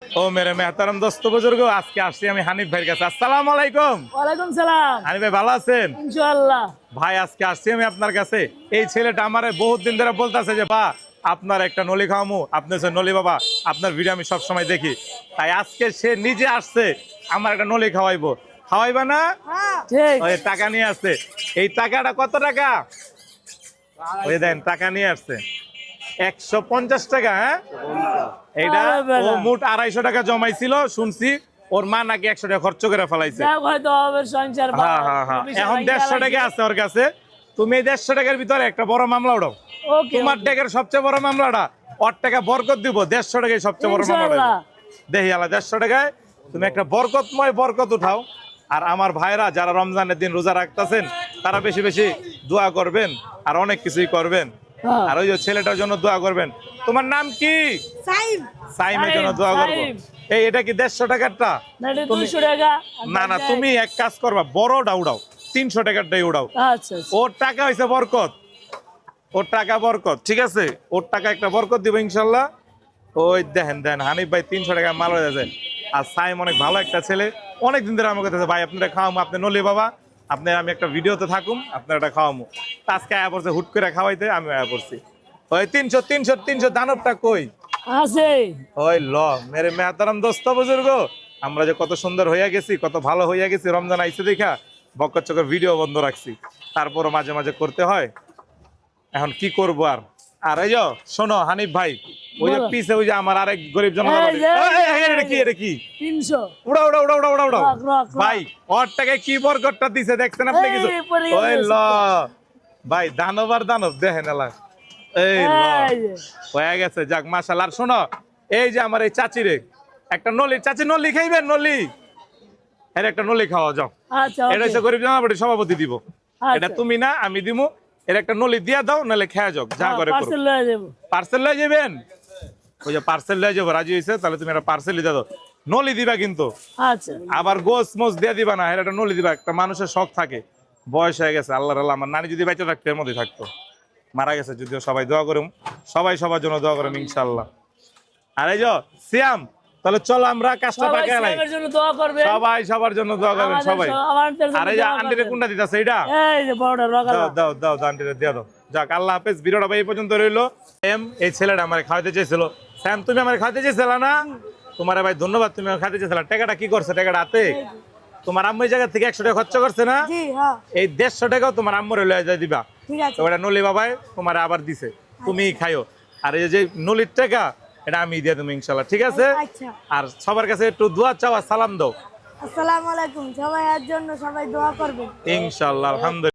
ও মেরে মেহতারাম দোস্ত বুজুর্গ, আজকে আসছি আমি হানিফ ভাইয়ের কাছে। আসসালামু আলাইকুম। ওয়ালাইকুম সালাম। হানিফ ভাই ভালো আছেন? ইনশাআল্লাহ। ভাই আজকে আসছি আমি আপনার কাছে। এই ছেলেটা আমারে বহুত দিন ধরে বলতেছে যে বা আপনার একটা নলি খাওয়ামু, আপনি হচ্ছে নলি বাবা, আপনার ভিডিও আমি সব সময় দেখি। তাই আজকে সে নিজে আসছে আমার একটা নলি খাওয়াইবো। খাওয়াইবা না? ঠিক। ওই টাকা নিয়ে আসছে। এই টাকাটা কত টাকা? ওই দেন টাকা নিয়ে আসছে 150 টাকা। হ্যাঁ, এইটা ও মোট 250 টাকা জমাইছিল শুনছি। ওর মা নাকি 100 টাকা খরচ করে ফেলাইছে। হ্যাঁ হ্যাঁ হ্যাঁ, এখন 150 টাকা আছে ওর কাছে। তুমি এই 150 টাকার ভিতরে একটা বড় মামলা উঠাও। তোমার টাকার সবচেয়ে বড় মামলাটা ওর টাকা বরকত দিব। 150 টাকায় সবচেয়ে বড় মামলা দেখি আলা। 150 টাকায় তুমি একটা বরকতময় বরকত উঠাও। আর আমার ভাইরা যারা রমজানের দিন রোজা রাখতেছেন তারা বেশি বেশি দোয়া করবেন আর অনেক কিছুই করবেন। আর ওই যে ছেলেটার জন্য দোয়া করবেন। তোমার নাম কি? সাইম। সাইমের জন্য দোয়া করবো। এই এটা কি 150 টাকারটা? না না, তুমি এক কাজ করবা, বড়টা উড়াও, 300 টাকারটাই উড়াও। ওর টাকা হয়েছে বরকত, ওর টাকা বরকত, ঠিক আছে? ওর টাকা একটা বরকত দিব ইনশাল্লাহ। ওই দেখেন দেন হানিফ ভাই 300 টাকা মাল হয়ে যাচ্ছে। আর সাইম অনেক ভালো একটা ছেলে, অনেকদিন ধরে আমাকে কাছে ভাই আপনারা খাওয়ামো, আপনি নলি বাবা, আপনি আমি একটা ভিডিওতে থাকুম, আপনার একটা খাওয়ামো। আজকে আয়া পড়ছে হুট করে খাওয়াইতে, আমি আয়া পড়ছি। ওই 300 300 300 দানবটা কই আছে? ওই ল মেরে মেহতারাম দোস্ত বুজুর্গ, আমরা যে কত সুন্দর হইয়া গেছি, কত ভালো হইয়া গেছি রমজান আইছে দেখা বকর চকর ভিডিও বন্ধ রাখছি, তারপরও মাঝে মাঝে করতে হয়। এখন কি করবো আর। আর এই যে শোনো হানিফ ভাই, ওই যে পিছে ওই যে আমার আরেক গরিব জনতা কি এটা কি 300 উড়া উড়া উড়া উড়া উড়া উড়া ভাই, ওর টাকায় কি বরকতটা দিছে দেখছেন আপনি কিছু? ওই ল ভাই, দানব আর দানব দেখেন এলা। এই ল হয়ে গেছে, যাক মাশাআল্লাহ। আর শোনো, এই যে আমার এই চাচিরে একটা নলি, চাচি নলি খাইবেন? নলি, এর একটা নলি খাওয়া যাও। এটা হচ্ছে গরিব জনতা সভাপতি দিব। এটা তুমি না আমি দিমু। এর একটা নলি দিয়া দাও, নাহলে খেয়া যাও, যা করে পার্সেল লয়ে যাবেন। ওই যে পার্সেল লয়ে যাবো, রাজি হয়েছে, তাহলে তুমি একটা পার্সেল দিয়ে দাও। নলি দিবা কিন্তু, আবার গোস মোস দিয়ে দিবা না, এর একটা নলি দিবা। একটা মানুষের শখ থাকে, বয়স হয়ে গেছে, আল্লাহর আল্লাহ, আমার নানি যদি বেঁচে থাকতো এর মধ্যে থাকতো, মারা গেছে যদিও। সবাই দোয়া করুম, সবাই সবার জন্য দোয়া করুম ইনশাল্লাহ। আর এই যে সিয়াম, তাহলে চলো আমরা কাজটা পাকে আলাই, সবাই সবার জন্য দোয়া করবেন সবাই। আর এই যে আন্টিরে কোনটা দিতেছে? এটা দাও দাও দাও, আন্টিরে দিয়ে দাও। যাক আল্লাহ হাফেজ, ভিডিওটা ভাই এই পর্যন্ত রইলো। এই ছেলেটা আমার খাওয়াতে চেয়েছিল। স্যাম তুমি আমার খাওয়াতে চেয়েছিল না? তোমার ভাই ধন্যবাদ, তুমি আমার খাওয়াতে চেয়েছিল। টাকাটা কি করছে? টাকাটা হাতে তোমার আম্মু এই জায়গা থেকে 100 টাকা খরচ করছে না? এই 150 টাকাও তোমার আম্মুরে লয়ে যায় দিবা। ওটা নলি বাবাই তোমার আবার দিছে, তুমি খাইও। আর এই যে নলির টাকা এটা আমি দিয়ে দেবো ইনশাল্লাহ, ঠিক আছে? আর সবার কাছে একটু দোয়া চাও আর সালাম দাও। আসসালামু আলাইকুম, সবাই এর জন্য সবাই দোয়া করবেন ইনশাল্লাহ, আলহামদুলিল্লাহ।